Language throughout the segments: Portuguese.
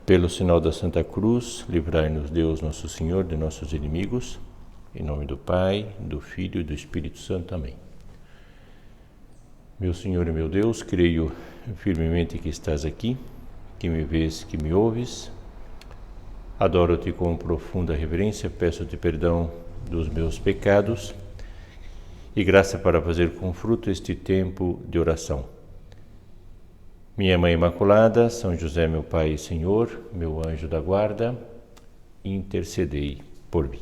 Pelo sinal da Santa Cruz, livrai-nos Deus Nosso Senhor de nossos inimigos, em nome do Pai, do Filho e do Espírito Santo. Amém. Meu Senhor e meu Deus, creio firmemente que estás aqui, que me vês, que me ouves. Adoro-te com profunda reverência, peço-te perdão dos meus pecados e graça para fazer com fruto este tempo de oração. Minha Mãe Imaculada, São José, meu Pai e Senhor, meu anjo da guarda, intercedei por mim.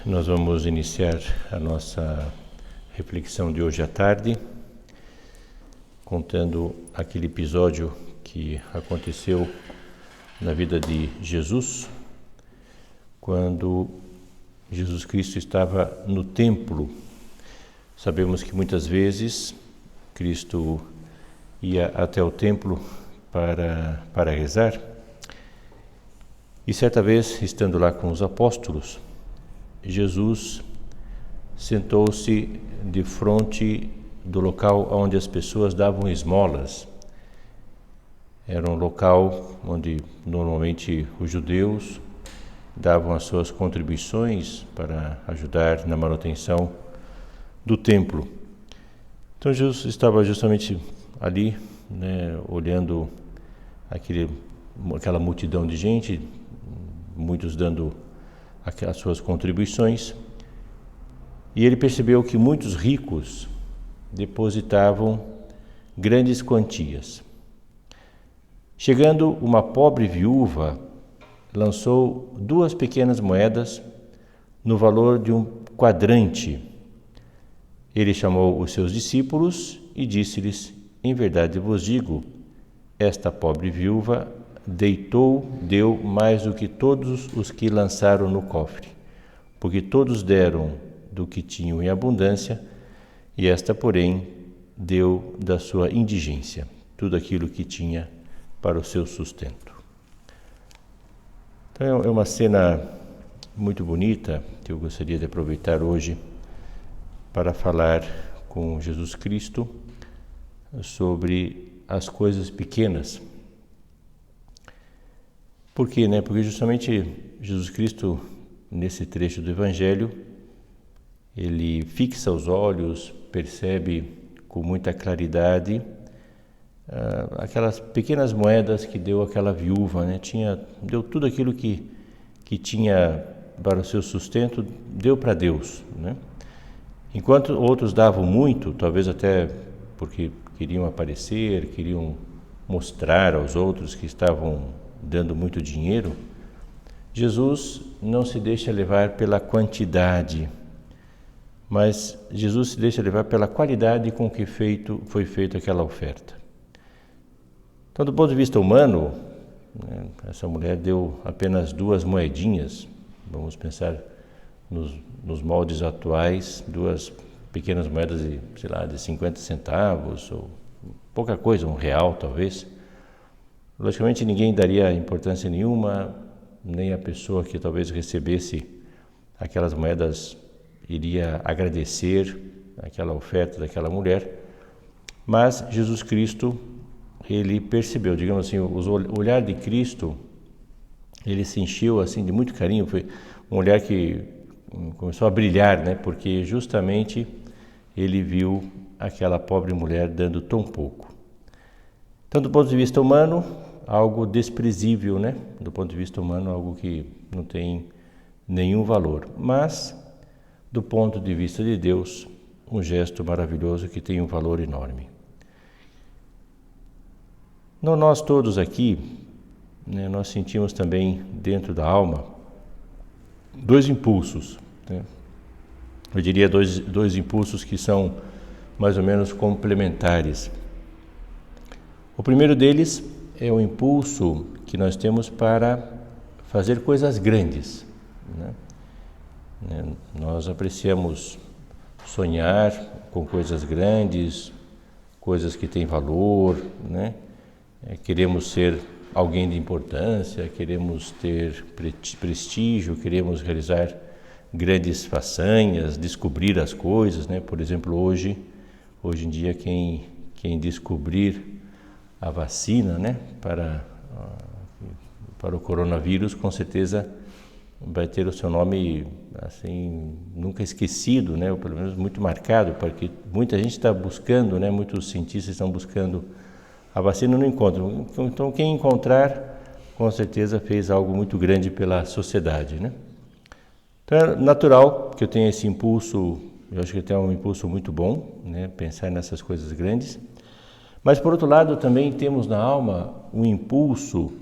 Nós vamos iniciar a nossa reflexão de hoje à tarde, contando aquele episódio que aconteceu na vida de Jesus, quando Jesus Cristo estava no templo. Sabemos que muitas vezes Cristo ia até o templo para rezar, e certa vez, estando lá com os apóstolos, Jesus sentou-se de frente do local onde as pessoas davam esmolas. Era um local onde normalmente os judeus davam as suas contribuições para ajudar na manutenção do templo. Então Jesus estava justamente ali, olhando aquela multidão de gente, muitos dando as suas contribuições. E ele percebeu que muitos ricos depositavam grandes quantias. Chegando, uma pobre viúva lançou 2 pequenas moedas no valor de um quadrante. Ele chamou os seus discípulos e disse-lhes: em verdade vos digo, esta pobre viúva deu mais do que todos os que lançaram no cofre, porque todos deram do que tinham em abundância, e esta, porém, deu da sua indigência tudo aquilo que tinha para o seu sustento. Então é uma cena muito bonita que eu gostaria de aproveitar hoje para falar com Jesus Cristo sobre as coisas pequenas. Por quê? Porque justamente Jesus Cristo, nesse trecho do Evangelho, ele fixa os olhos, percebe com muita claridade aquelas pequenas moedas que deu aquela viúva, deu tudo aquilo que tinha para o seu sustento, deu para Deus, Enquanto outros davam muito, talvez até porque queriam aparecer, queriam mostrar aos outros que estavam dando muito dinheiro, Jesus não se deixa levar pela quantidade, mas Jesus se deixa levar pela qualidade com que foi feita aquela oferta. Então, do ponto de vista humano, essa mulher deu apenas 2 moedinhas, vamos pensar nos moldes atuais, 2 pequenas moedas de 50 centavos, ou pouca coisa, R$1 talvez. Logicamente ninguém daria importância nenhuma, nem a pessoa que talvez recebesse aquelas moedas iria agradecer aquela oferta daquela mulher, mas Jesus Cristo, ele percebeu, digamos assim, o olhar de Cristo, ele se encheu assim de muito carinho, foi um olhar que começou a brilhar, porque justamente ele viu aquela pobre mulher dando tão pouco. Então, do ponto de vista humano, algo desprezível, do ponto de vista humano, algo que não tem nenhum valor, mas do ponto de vista de Deus, um gesto maravilhoso que tem um valor enorme. Nós todos aqui, nós sentimos também dentro da alma 2 impulsos, eu diria dois impulsos que são mais ou menos complementares. O primeiro deles é o impulso que nós temos para fazer coisas grandes, Nós apreciamos sonhar com coisas grandes, coisas que têm valor, né? Queremos ser alguém de importância, queremos ter prestígio, queremos realizar grandes façanhas, descobrir as coisas, né? Por exemplo, hoje em dia, quem descobrir a vacina, né, para o coronavírus, com certeza vai ter o seu nome assim nunca esquecido, né, ou pelo menos muito marcado, porque muita gente está buscando, né, muitos cientistas estão buscando a vacina e não encontram. Então quem encontrar, com certeza fez algo muito grande pela sociedade, né? Então é natural que eu tenha esse impulso, eu acho que eu tenho um impulso muito bom, né, pensar nessas coisas grandes. Mas por outro lado também temos na alma um impulso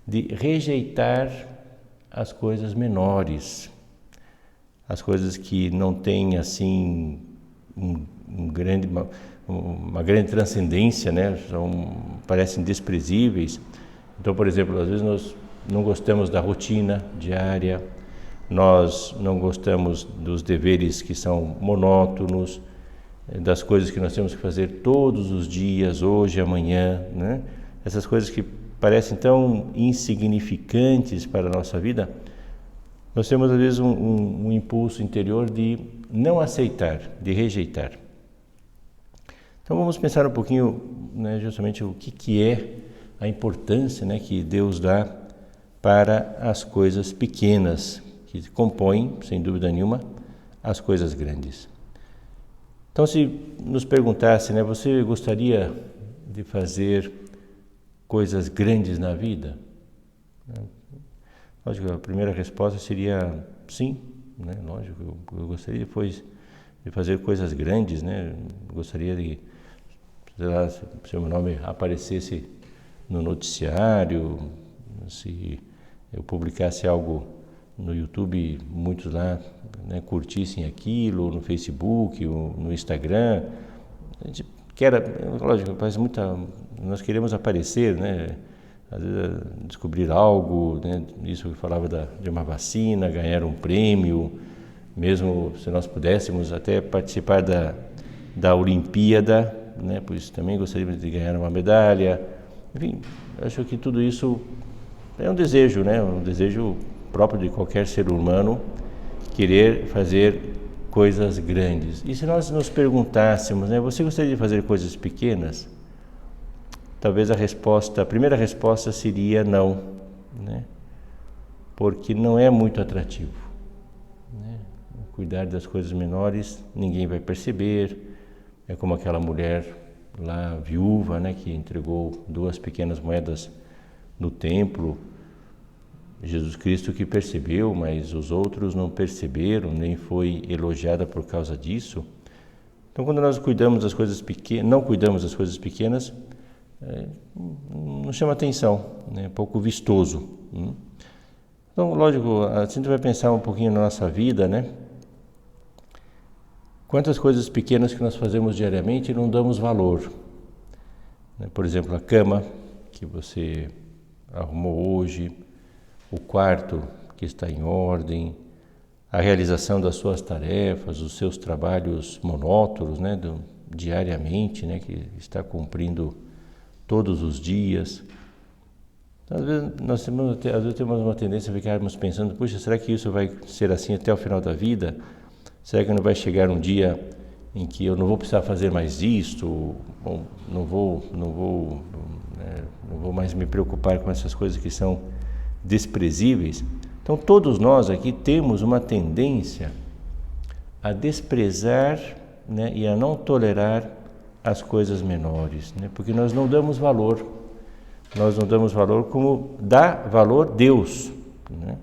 de rejeitar as coisas menores, as coisas que não têm assim uma grande transcendência, né? Parecem desprezíveis. Então, por exemplo, às vezes nós não gostamos da rotina diária, nós não gostamos dos deveres que são monótonos, das coisas que nós temos que fazer todos os dias, hoje, amanhã, né? Essas coisas que parecem tão insignificantes para a nossa vida, nós temos às vezes um impulso interior de não aceitar, de rejeitar. Então vamos pensar um pouquinho, né, justamente o que é a importância, né, que Deus dá para as coisas pequenas, que compõem, sem dúvida nenhuma, as coisas grandes. Então, se nos perguntasse, né, você gostaria de fazer coisas grandes na vida? Lógico, a primeira resposta seria sim, né? Lógico, eu gostaria depois de fazer coisas grandes, né? Gostaria de, sei lá, se o meu nome aparecesse no noticiário, se eu publicasse algo no YouTube, muitos lá, né, curtissem aquilo, no Facebook, no Instagram. A gente quer, lógico, nós queremos aparecer, né? Às vezes descobrir algo, né? Isso que falava de uma vacina, ganhar um prêmio, mesmo se nós pudéssemos até participar da Olimpíada, né? Pois também gostaríamos de ganhar uma medalha. Enfim, acho que tudo isso é um desejo, né? Um desejo próprio de qualquer ser humano, querer fazer coisas grandes. E se nós nos perguntássemos, né, você gostaria de fazer coisas pequenas? Talvez a primeira resposta seria não, né? Porque não é muito atrativo, né? Cuidar das coisas menores, ninguém vai perceber. É como aquela mulher lá, viúva, né, que entregou 2 pequenas moedas no templo. Jesus Cristo que percebeu, mas os outros não perceberam, nem foi elogiada por causa disso. Então, quando nós cuidamos das coisas pequenas, não cuidamos das coisas pequenas, não chama atenção, né? É pouco vistoso. Então, lógico, a gente vai pensar um pouquinho na nossa vida, né? Quantas coisas pequenas que nós fazemos diariamente e não damos valor. Por exemplo, a cama que você arrumou hoje, o quarto que está em ordem, a realização das suas tarefas, os seus trabalhos monótonos, né, diariamente, né, que está cumprindo todos os dias. Às vezes temos uma tendência a ficarmos pensando, puxa, será que isso vai ser assim até o final da vida? Será que não vai chegar um dia em que eu não vou precisar fazer mais isto? Bom, não vou mais me preocupar com essas coisas que são desprezíveis. Então todos nós aqui temos uma tendência a desprezar, né, e a não tolerar as coisas menores, né, porque nós não damos valor como dá valor Deus, né?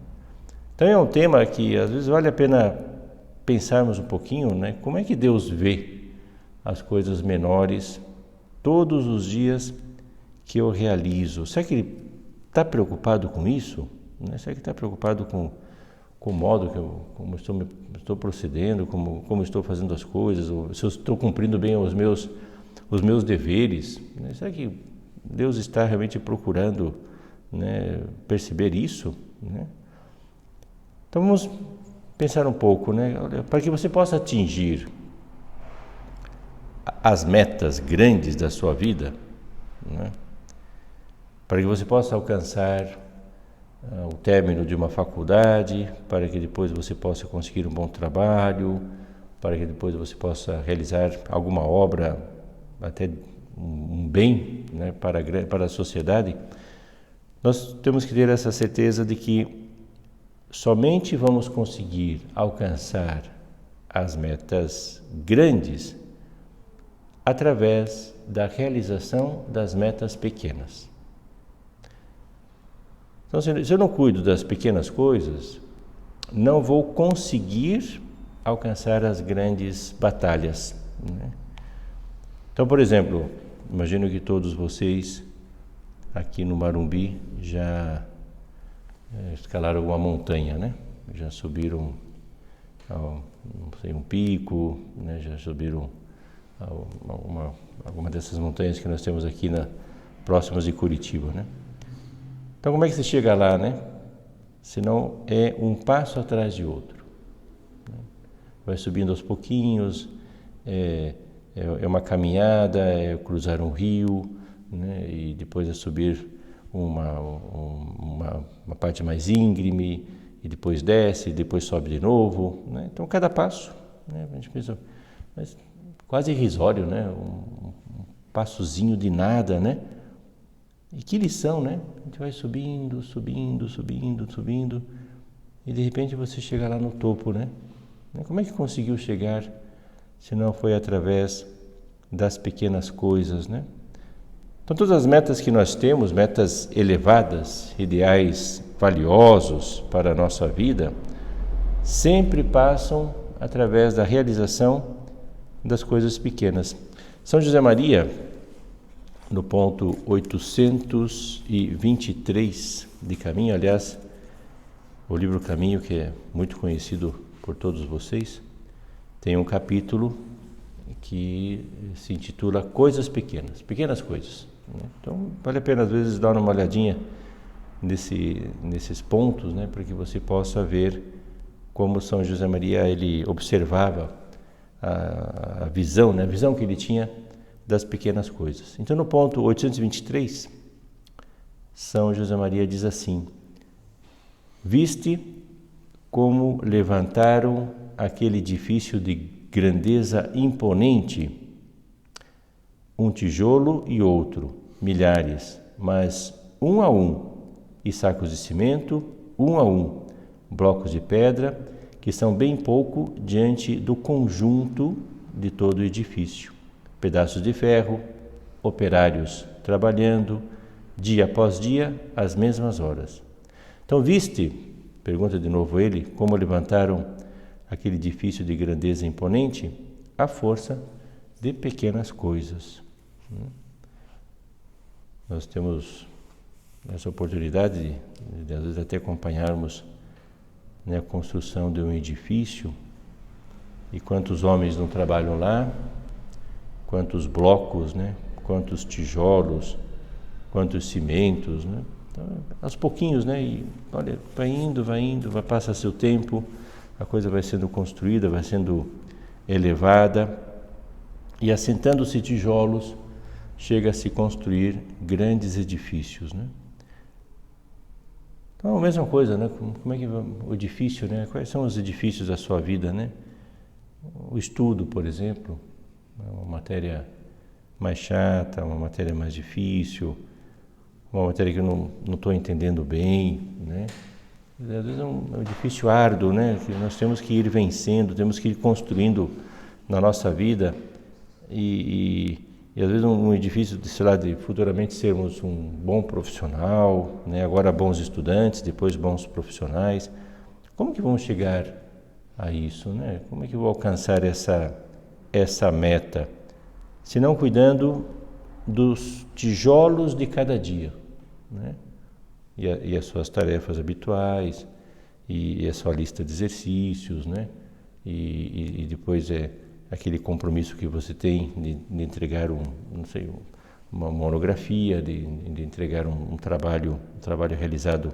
Então é um tema que às vezes vale a pena pensarmos um pouquinho, né, como é que Deus vê as coisas menores todos os dias que eu realizo. Será que Ele está preocupado com isso? Será que está preocupado com o modo como estou procedendo, como estou fazendo as coisas, ou se eu estou cumprindo bem os meus deveres? Será que Deus está realmente procurando, né, perceber isso? Então vamos pensar um pouco, né, para que você possa atingir as metas grandes da sua vida, né? Para que você possa alcançar o término de uma faculdade, para que depois você possa conseguir um bom trabalho, para que depois você possa realizar alguma obra, até um bem, né, para a sociedade. Nós temos que ter essa certeza de que somente vamos conseguir alcançar as metas grandes através da realização das metas pequenas. Então, se eu não cuido das pequenas coisas, não vou conseguir alcançar as grandes batalhas, né? Então, por exemplo, imagino que todos vocês aqui no Marumbi já escalaram alguma montanha, né? Já subiram um pico, né? Já subiram alguma dessas montanhas que nós temos aqui próximas de Curitiba, né? Então, como é que você chega lá, né? Senão é um passo atrás de outro, né? Vai subindo aos pouquinhos, é uma caminhada, é cruzar um rio, né? E depois é subir uma parte mais íngreme, e depois desce, e depois sobe de novo, né? Então, cada passo, né? A gente pensa, mas quase irrisório, né? Um passozinho de nada, né? E que lição, né? A gente vai subindo, e de repente você chega lá no topo, né? Como é que conseguiu chegar se não foi através das pequenas coisas, né? Então, todas as metas que nós temos, metas elevadas, ideais valiosos para a nossa vida, sempre passam através da realização das coisas pequenas. São José Maria, no ponto 823 de Caminho, aliás, o livro Caminho, que é muito conhecido por todos vocês, tem um capítulo que se intitula Coisas Pequenas, Pequenas Coisas, né? Então, vale a pena às vezes dar uma olhadinha nesses pontos, né, para que você possa ver como São José Maria ele observava a visão, né, a visão que ele tinha das pequenas coisas. Então, no ponto 823, São José Maria diz assim: viste como levantaram aquele edifício de grandeza imponente, um tijolo e outro, milhares, mas um a um, e sacos de cimento, um a um, blocos de pedra, que são bem pouco diante do conjunto de todo o edifício. Pedaços de ferro, operários trabalhando, dia após dia, às mesmas horas. Então, viste, pergunta de novo ele, como levantaram aquele edifício de grandeza imponente? À força de pequenas coisas. Nós temos essa oportunidade de às vezes até acompanharmos, né, a construção de um edifício, e quantos homens não trabalham lá, quantos blocos, né? Quantos tijolos, quantos cimentos, né? Então, aos pouquinhos, né? E olha, vai indo, vai passa seu tempo, a coisa vai sendo construída, vai sendo elevada, e assentando-se tijolos, chega a se construir grandes edifícios, né? Então, a mesma coisa, né? Como é que o edifício, né? Quais são os edifícios da sua vida, né? O estudo, por exemplo, uma matéria mais chata, uma matéria mais difícil, uma matéria que eu não estou entendendo bem, né? Às vezes é um edifício árduo, né? Que nós temos que ir vencendo, temos que ir construindo na nossa vida, e às vezes um edifício, sei lá, de futuramente sermos um bom profissional, né? Agora bons estudantes, depois bons profissionais. Como que vamos chegar a isso, né? Como é que eu vou alcançar essa meta? Se não cuidando dos tijolos de cada dia, né? E as suas tarefas habituais, e a sua lista de exercícios, né? E depois aquele compromisso que você tem de entregar uma monografia, de entregar um trabalho realizado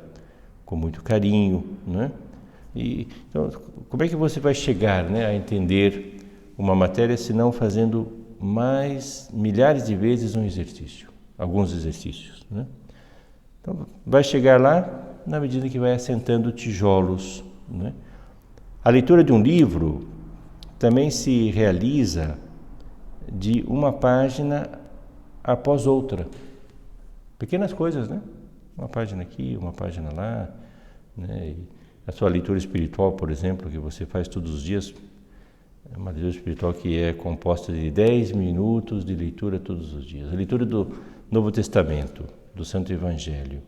com muito carinho, né? Então, como é que você vai chegar, né, a entender uma matéria se não fazendo mais milhares de vezes um exercício, alguns exercícios, né? Então, vai chegar lá na medida que vai assentando tijolos, né? A leitura de um livro também se realiza de uma página após outra. Pequenas coisas, né? Uma página aqui, uma página lá, né? E a sua leitura espiritual, por exemplo, que você faz todos os dias, é uma leitura espiritual que é composta de 10 minutos de leitura todos os dias. A leitura do Novo Testamento, do Santo Evangelho,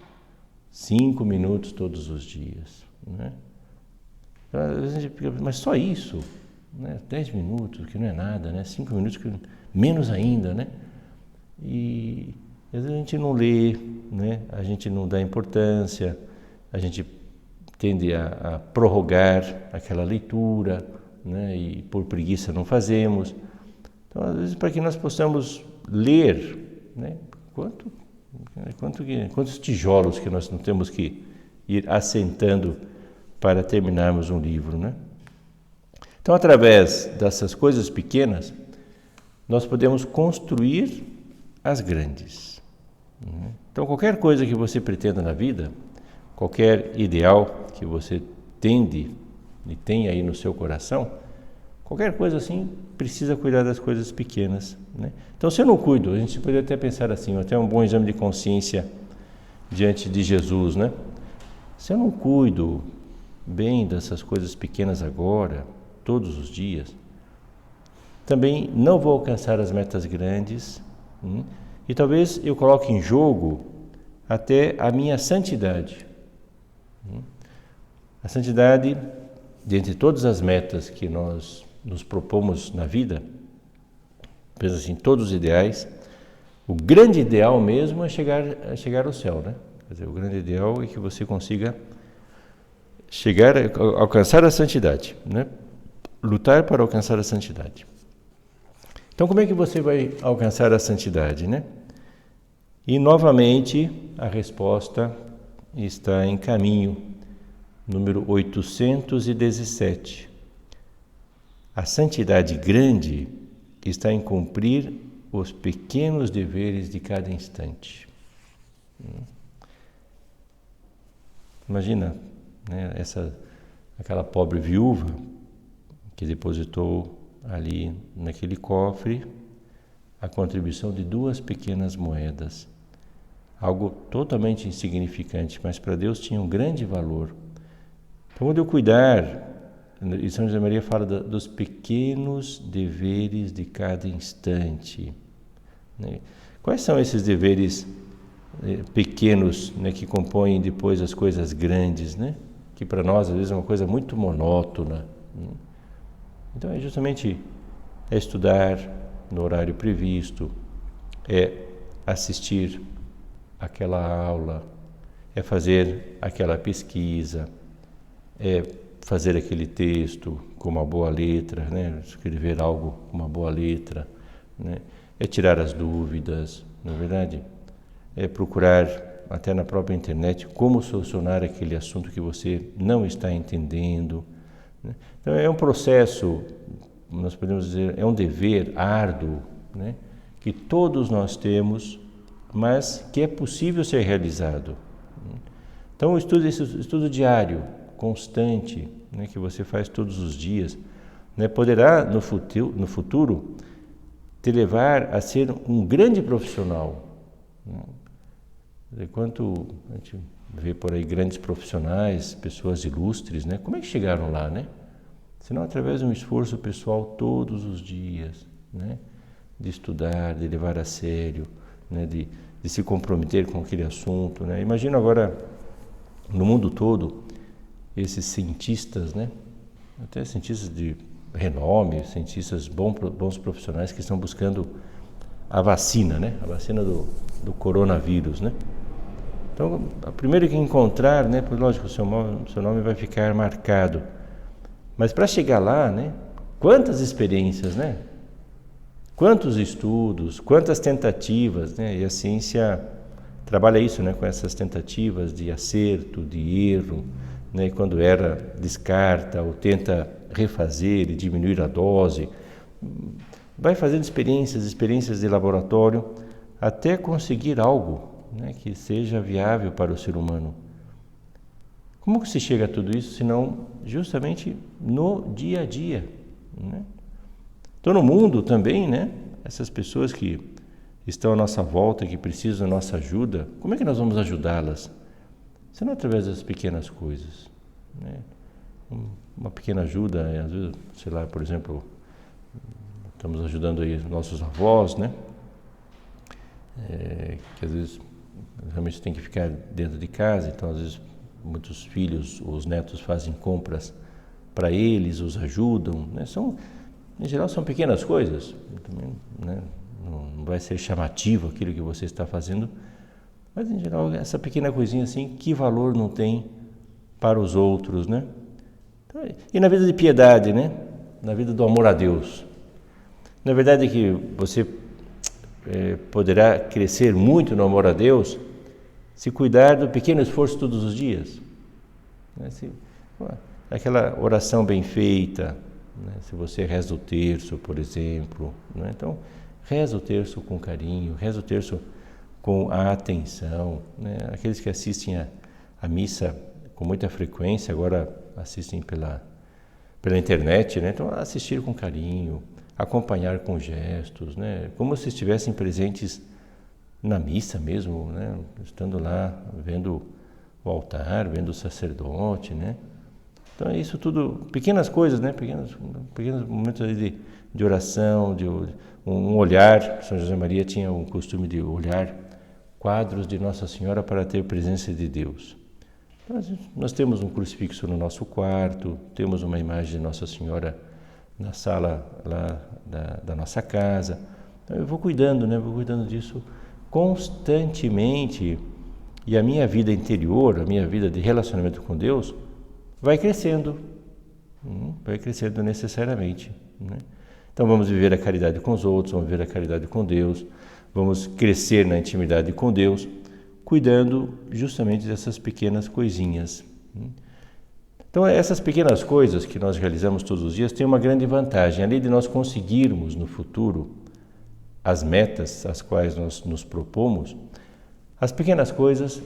5 minutos todos os dias, né? Às vezes a gente fica, mas só isso, né? 10 minutos, que não é nada, né? 5 minutos, que menos ainda, né? E às vezes a gente não lê, né? A gente não dá importância, a gente tende a prorrogar aquela leitura, né? E por preguiça não fazemos. Então, às vezes, para que nós possamos ler, né? Quantos tijolos que nós não temos que ir assentando para terminarmos um livro, né? Então, através dessas coisas pequenas, nós podemos construir as grandes, né? Então, qualquer coisa que você pretenda na vida, qualquer ideal que você tende e tem aí no seu coração, qualquer coisa assim precisa cuidar das coisas pequenas, né? Então, se eu não cuido, a gente poderia até pensar assim, até um bom exame de consciência diante de Jesus, né? Se eu não cuido bem dessas coisas pequenas agora, todos os dias, também não vou alcançar as metas grandes, e talvez eu coloque em jogo até a minha santidade. A santidade, dentre todas as metas que nós nos propomos na vida, pensa assim, todos os ideais, o grande ideal mesmo é chegar ao céu, né? Quer dizer, o grande ideal é que você consiga alcançar a santidade, né? Lutar para alcançar a santidade. Então, como é que você vai alcançar a santidade, né? E, novamente, a resposta está em Caminho, número 817. A santidade grande está em cumprir os pequenos deveres de cada instante. Imagina, né, aquela pobre viúva que depositou ali naquele cofre a contribuição de 2 pequenas moedas, algo totalmente insignificante, mas para Deus tinha um grande valor. Então, quando eu cuidar, e São José Maria fala dos pequenos deveres de cada instante, né? Quais são esses deveres pequenos, né, que compõem depois as coisas grandes, né? Que para nós às vezes é uma coisa muito monótona, né? Então é justamente estudar no horário previsto, é assistir aquela aula, é fazer aquela pesquisa, é fazer aquele texto com uma boa letra, né? Escrever algo com uma boa letra, né? É tirar as dúvidas, não é verdade? É procurar até na própria internet como solucionar aquele assunto que você não está entendendo, né? Então é um processo, nós podemos dizer, é um dever árduo, né? Que todos nós temos, mas que é possível ser realizado. Então o estudo diário, constante, né, que você faz todos os dias, né, poderá no futuro te levar a ser um grande profissional, né? Enquanto a gente vê por aí grandes profissionais, pessoas ilustres, né? Como é que chegaram lá, né? Senão através de um esforço pessoal todos os dias, né? De estudar, de levar a sério, né? De se comprometer com aquele assunto, né? Imagina agora, no mundo todo, esses cientistas, né? Até cientistas de renome, cientistas bons profissionais que estão buscando a vacina, né? A vacina do coronavírus, né? Então, a primeira que encontrar, né? Lógico, o seu nome vai ficar marcado. Mas para chegar lá, né? Quantas experiências, né? Quantos estudos, quantas tentativas, né? E a ciência trabalha isso, né? Com essas tentativas de acerto, de erro, né? Quando erra, descarta ou tenta refazer e diminuir a dose. vai fazendo experiências de laboratório, até conseguir algo, né, que seja viável para o ser humano. Como que se chega a tudo isso, senão justamente no dia a dia, né? Então, no mundo também, né, essas pessoas que estão à nossa volta, que precisam da nossa ajuda, como é que nós vamos ajudá-las? Senão através das pequenas coisas, né? Uma pequena ajuda, às vezes, sei lá, por exemplo, estamos ajudando aí nossos avós, né? Que às vezes realmente tem que ficar dentro de casa, então às vezes muitos filhos, os netos fazem compras para eles, os ajudam, né? Em geral são pequenas coisas, também, né? Não vai ser chamativo aquilo que você está fazendo, mas em geral essa pequena coisinha assim, que valor não tem para os outros, né? Então, e na vida de piedade, né? Na vida do amor a Deus. Na verdade é que você poderá crescer muito no amor a Deus se cuidar do pequeno esforço todos os dias, né? Aquela oração bem feita, né? Se você reza o terço, por exemplo, né? Então reza o terço com carinho, reza o terço com a atenção, né? Aqueles que assistem a missa com muita frequência, agora assistem pela internet, né? Então assistir com carinho, acompanhar com gestos, né? Como se estivessem presentes na missa mesmo, né? Estando lá, vendo o altar, vendo o sacerdote, né? Então é isso tudo, pequenas coisas, né? Pequenos momentos ali de oração, um olhar. São José Maria tinha o costume de olhar quadros de Nossa Senhora para ter presença de Deus. Nós temos um crucifixo no nosso quarto, temos uma imagem de Nossa Senhora na sala lá da nossa casa. Então, eu vou cuidando, né? Vou cuidando disso constantemente, e a minha vida interior, a minha vida de relacionamento com Deus vai crescendo necessariamente, né? Então vamos viver a caridade com os outros, vamos viver a caridade com Deus, vamos crescer na intimidade com Deus, cuidando justamente dessas pequenas coisinhas. Então essas pequenas coisas que nós realizamos todos os dias têm uma grande vantagem. Além de nós conseguirmos no futuro as metas às quais nós nos propomos, as pequenas coisas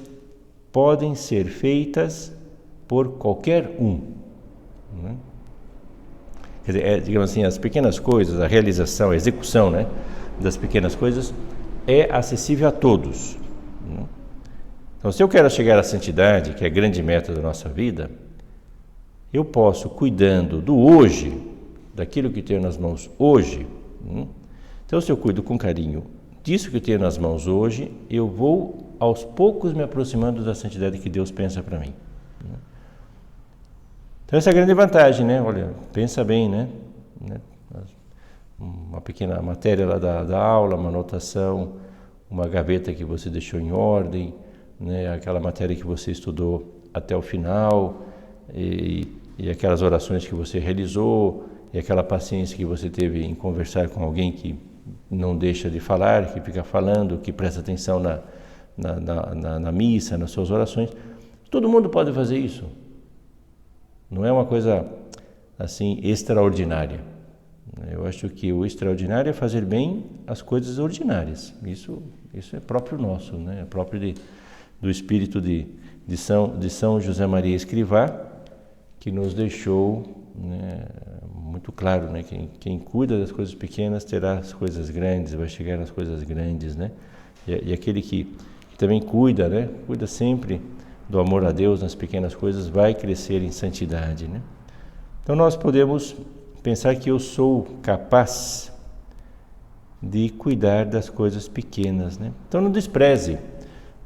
podem ser feitas por qualquer um, né? Quer dizer, digamos assim, as pequenas coisas, a realização, a execução, né, das pequenas coisas é acessível a todos, né? Então, se eu quero chegar à santidade, que é a grande meta da nossa vida, eu posso, cuidando do hoje, daquilo que tenho nas mãos hoje, né? Então, se eu cuido com carinho disso que eu tenho nas mãos hoje, eu vou aos poucos me aproximando da santidade que Deus pensa para mim, né? Então essa é a grande vantagem, né? Olha, pensa bem, né? Uma pequena matéria lá da aula, uma anotação, uma gaveta que você deixou em ordem, né? Aquela matéria que você estudou até o final, e aquelas orações que você realizou, e aquela paciência que você teve em conversar com alguém que não deixa de falar, que fica falando, que presta atenção na missa, nas suas orações. Todo mundo pode fazer isso. Não é uma coisa assim extraordinária. Eu acho que o extraordinário é fazer bem as coisas ordinárias. Isso é próprio nosso, né? É próprio do espírito de São José Maria Escrivá, que nos deixou, né, muito claro, né? Quem cuida das coisas pequenas terá as coisas grandes, vai chegar nas coisas grandes, né? E aquele que também cuida, né? Cuida sempre do amor a Deus nas pequenas coisas, vai crescer em santidade, né? Então nós podemos pensar que eu sou capaz de cuidar das coisas pequenas, né? Então não despreze,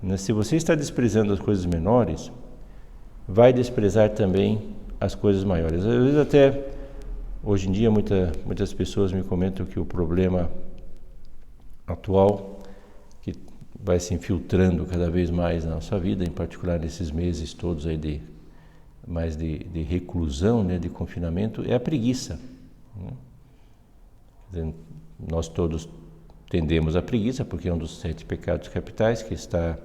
né? Se você está desprezando as coisas menores, vai desprezar também as coisas maiores. Às vezes até, hoje em dia, muitas pessoas me comentam que o problema atual, que vai se infiltrando cada vez mais na nossa vida, em particular nesses meses todos aí de reclusão, né, de confinamento, é a preguiça, né? Quer dizer, nós todos tendemos à preguiça, porque é um dos 7 pecados capitais que está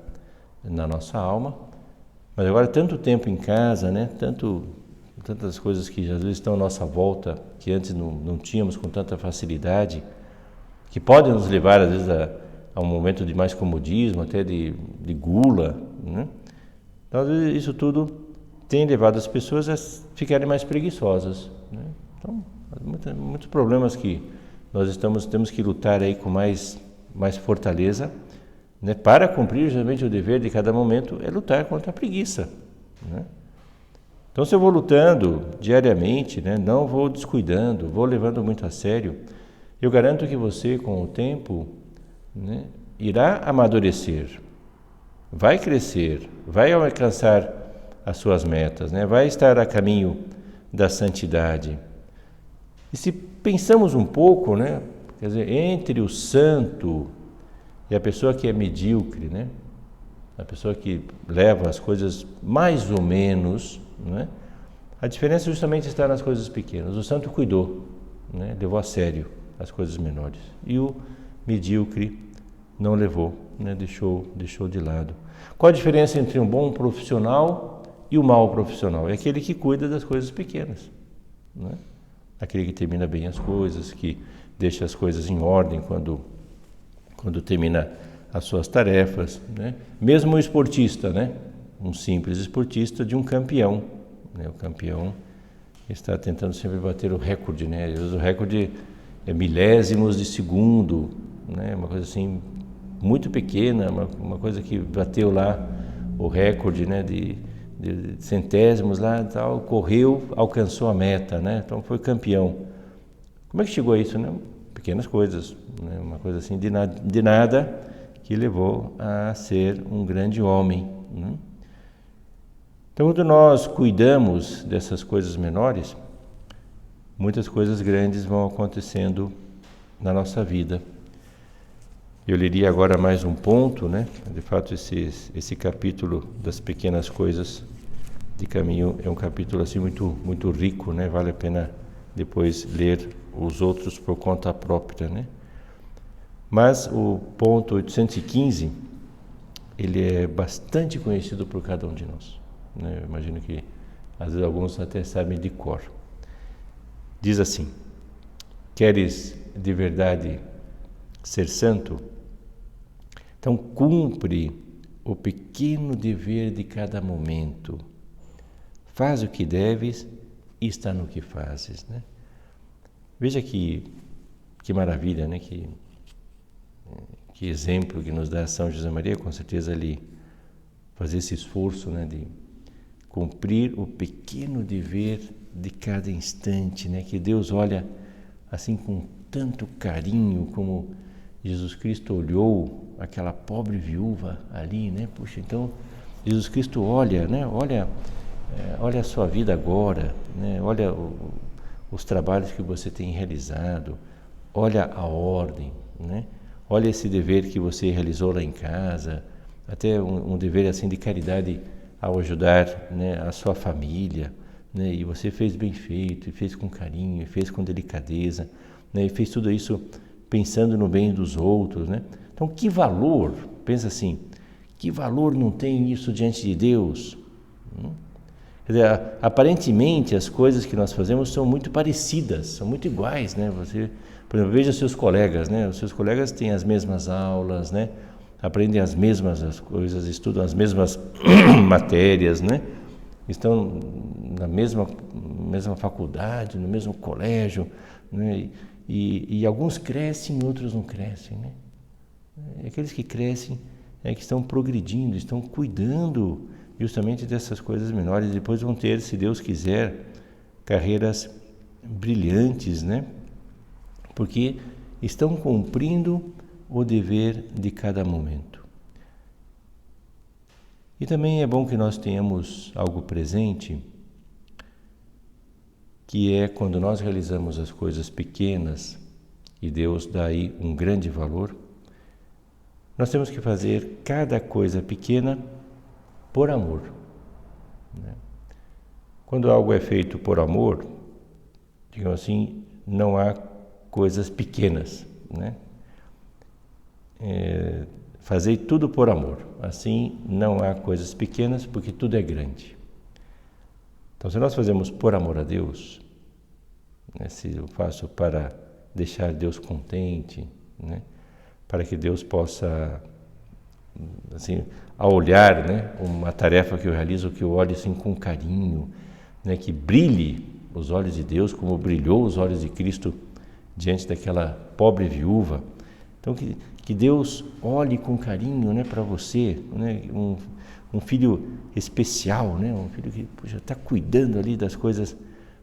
na nossa alma, mas agora tanto tempo em casa, né, tantas coisas que às vezes estão à nossa volta, que antes não tínhamos com tanta facilidade que podem nos levar às vezes a um momento de mais comodismo, até de gula, né? Então, às vezes, isso tudo tem levado as pessoas a ficarem mais preguiçosas, né? Então, muitos problemas que nós temos que lutar aí com mais fortaleza, né? Para cumprir justamente o dever de cada momento é lutar contra a preguiça, né? Então, se eu vou lutando diariamente, né? Não vou descuidando, vou levando muito a sério, eu garanto que você, com o tempo, né, irá amadurecer, vai crescer, vai alcançar as suas metas, né? Vai estar a caminho da santidade. E se pensamos um pouco, né? Quer dizer, entre o santo e a pessoa que é medíocre, né? A pessoa que leva as coisas mais ou menos, né? A diferença justamente está nas coisas pequenas. O santo cuidou, né? Levou a sério as coisas menores. E o medíocre não levou, né? Deixou de lado. Qual a diferença entre um bom profissional e o mau profissional? É aquele que cuida das coisas pequenas, né? Aquele que termina bem as coisas, que deixa as coisas em ordem quando termina as suas tarefas, né? Mesmo o esportista, né? Um simples esportista de um campeão, né? O campeão está tentando sempre bater o recorde, né? Às vezes o recorde é milésimos de segundo, né? Uma coisa assim muito pequena, uma coisa que bateu lá o recorde, né? De centésimos lá, tal, correu, alcançou a meta, né? Então foi campeão. Como é que chegou a isso, né? Pequenas coisas, né? Uma coisa assim de nada que levou a ser um grande homem, né? Então, quando nós cuidamos dessas coisas menores, muitas coisas grandes vão acontecendo na nossa vida. Eu leria agora mais um ponto, né? De fato, esse capítulo das pequenas coisas de caminho é um capítulo assim muito rico, né? Vale a pena depois ler os outros por conta própria, né? Mas o ponto 815, ele é bastante conhecido por cada um de nós, né? Eu imagino que às vezes alguns até sabem de cor. Diz assim: queres de verdade ser santo? Então cumpre o pequeno dever de cada momento. Faz o que deves e está no que fazes, né? Veja que maravilha, né? Que exemplo que nos dá São José Maria, com certeza ele fazer esse esforço, né? De cumprir o pequeno dever de cada instante, né? Que Deus olha assim com tanto carinho como Jesus Cristo olhou aquela pobre viúva ali, né? Puxa, então Jesus Cristo olha, né? Olha a sua vida agora, né? Olha os trabalhos que você tem realizado, olha a ordem, né? Olha esse dever que você realizou lá em casa, até um dever assim de caridade ao ajudar, né, a sua família, né? E você fez bem feito, e fez com carinho, e fez com delicadeza, né? E fez tudo isso pensando no bem dos outros, né? Então, que valor, pensa assim, que valor não tem isso diante de Deus? Quer dizer, aparentemente as coisas que nós fazemos são muito parecidas, são muito iguais, né? Você, por exemplo, veja seus colegas, né? Os seus colegas têm as mesmas aulas, né? Aprendem as mesmas coisas, estudam as mesmas matérias, né? Estão na mesma faculdade, no mesmo colégio, né? E alguns crescem, outros não crescem, né? Aqueles que crescem que estão progredindo, estão cuidando justamente dessas coisas menores. Depois vão ter, se Deus quiser, carreiras brilhantes, né? Porque estão cumprindo o dever de cada momento. E também é bom que nós tenhamos algo presente, que é quando nós realizamos as coisas pequenas, e Deus dá aí um grande valor, nós temos que fazer cada coisa pequena por amor, né? Quando algo é feito por amor, digamos assim, não há coisas pequenas, né? Fazer tudo por amor, assim não há coisas pequenas, porque tudo é grande. Então, se nós fazemos por amor a Deus, né, se eu faço para deixar Deus contente, né? Para que Deus possa, assim, ao olhar, né, uma tarefa que eu realizo, que eu olhe assim com carinho, né, que brilhe os olhos de Deus como brilhou os olhos de Cristo diante daquela pobre viúva. Então que Deus olhe com carinho, né, para você, né, um filho especial, né, um filho que está cuidando ali das coisas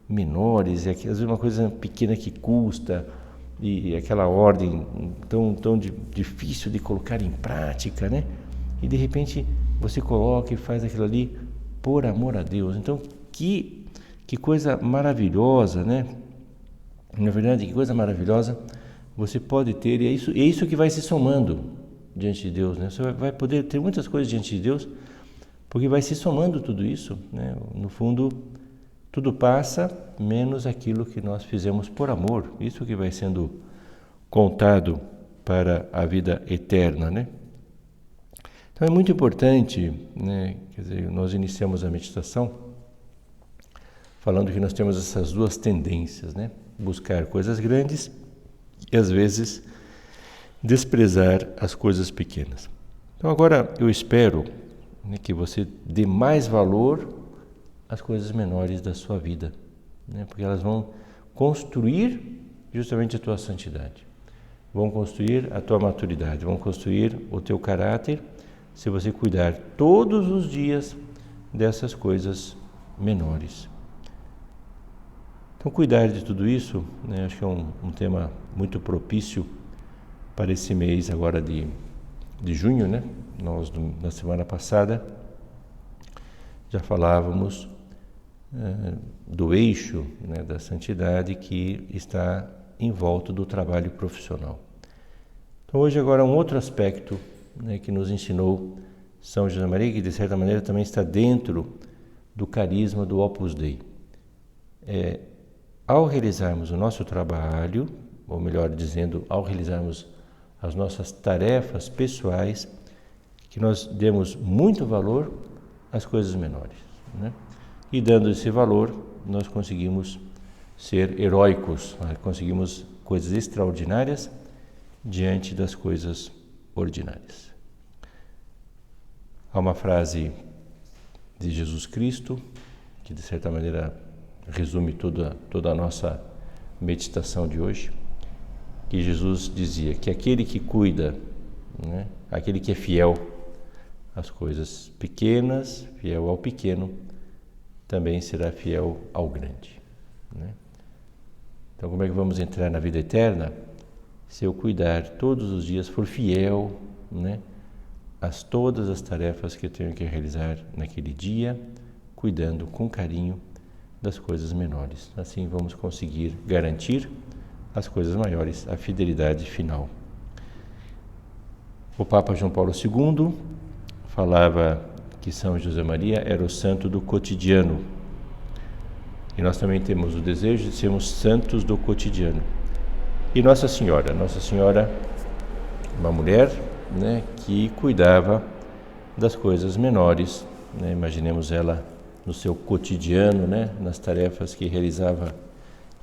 menores, e às vezes uma coisa pequena que custa, e aquela ordem tão difícil de colocar em prática, né? E de repente você coloca e faz aquilo ali por amor a Deus. Então que coisa maravilhosa, né? Na verdade, que coisa maravilhosa você pode ter, e é isso que vai se somando diante de Deus, né? Você vai poder ter muitas coisas diante de Deus, porque vai se somando tudo isso, né? No fundo, tudo passa, menos aquilo que nós fizemos por amor. Isso que vai sendo contado para a vida eterna, né? Então é muito importante, né? Quer dizer, nós iniciamos a meditação falando que nós temos essas duas tendências, né? Buscar coisas grandes e às vezes desprezar as coisas pequenas. Então agora eu espero, né, que você dê mais valor as coisas menores da sua vida, né? Porque elas vão construir justamente a tua santidade, vão construir a tua maturidade, vão construir o teu caráter, se você cuidar todos os dias dessas coisas menores. Então, cuidar de tudo isso, né, acho que é um tema muito propício para esse mês agora de junho, né? Nós, na semana passada, já falávamos do eixo, né, da santidade que está em volta do trabalho profissional. Então hoje agora um outro aspecto, né, que nos ensinou São José Maria, que de certa maneira também está dentro do carisma do Opus Dei. Ao realizarmos o nosso trabalho, ou melhor dizendo, ao realizarmos as nossas tarefas pessoais, que nós demos muito valor às coisas menores, né? E dando esse valor, nós conseguimos ser heróicos, né? Conseguimos coisas extraordinárias diante das coisas ordinárias. Há uma frase de Jesus Cristo, que de certa maneira resume toda a nossa meditação de hoje, que Jesus dizia que aquele que cuida, né, aquele que é fiel às coisas pequenas, fiel ao pequeno, também será fiel ao grande, né? Então, como é que vamos entrar na vida eterna? Se eu cuidar todos os dias, for fiel, né, a todas as tarefas que eu tenho que realizar naquele dia, cuidando com carinho das coisas menores. Assim vamos conseguir garantir as coisas maiores, a fidelidade final. O Papa João Paulo II falava que São José Maria era o santo do cotidiano. E nós também temos o desejo de sermos santos do cotidiano. E Nossa Senhora, uma mulher, né, que cuidava das coisas menores, né? Imaginemos ela no seu cotidiano, né, nas tarefas que realizava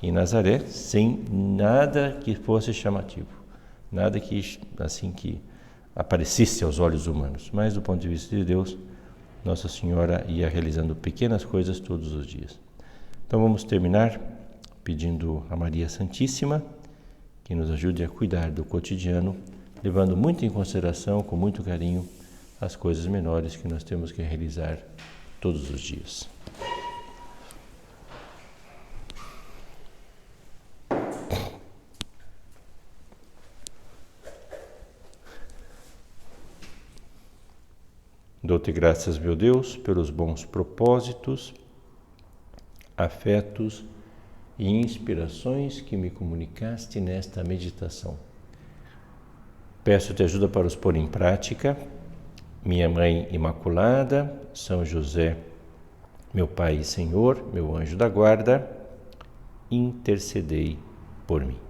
em Nazaré, sem nada que fosse chamativo, nada que aparecesse aos olhos humanos, mas do ponto de vista de Deus, Nossa Senhora ia realizando pequenas coisas todos os dias. Então vamos terminar pedindo a Maria Santíssima que nos ajude a cuidar do cotidiano, levando muito em consideração, com muito carinho, as coisas menores que nós temos que realizar todos os dias. Dou-te graças, meu Deus, pelos bons propósitos, afetos e inspirações que me comunicaste nesta meditação. Peço-te ajuda para os pôr em prática. Minha Mãe Imaculada, São José, meu Pai e Senhor, meu anjo da guarda, intercedei por mim.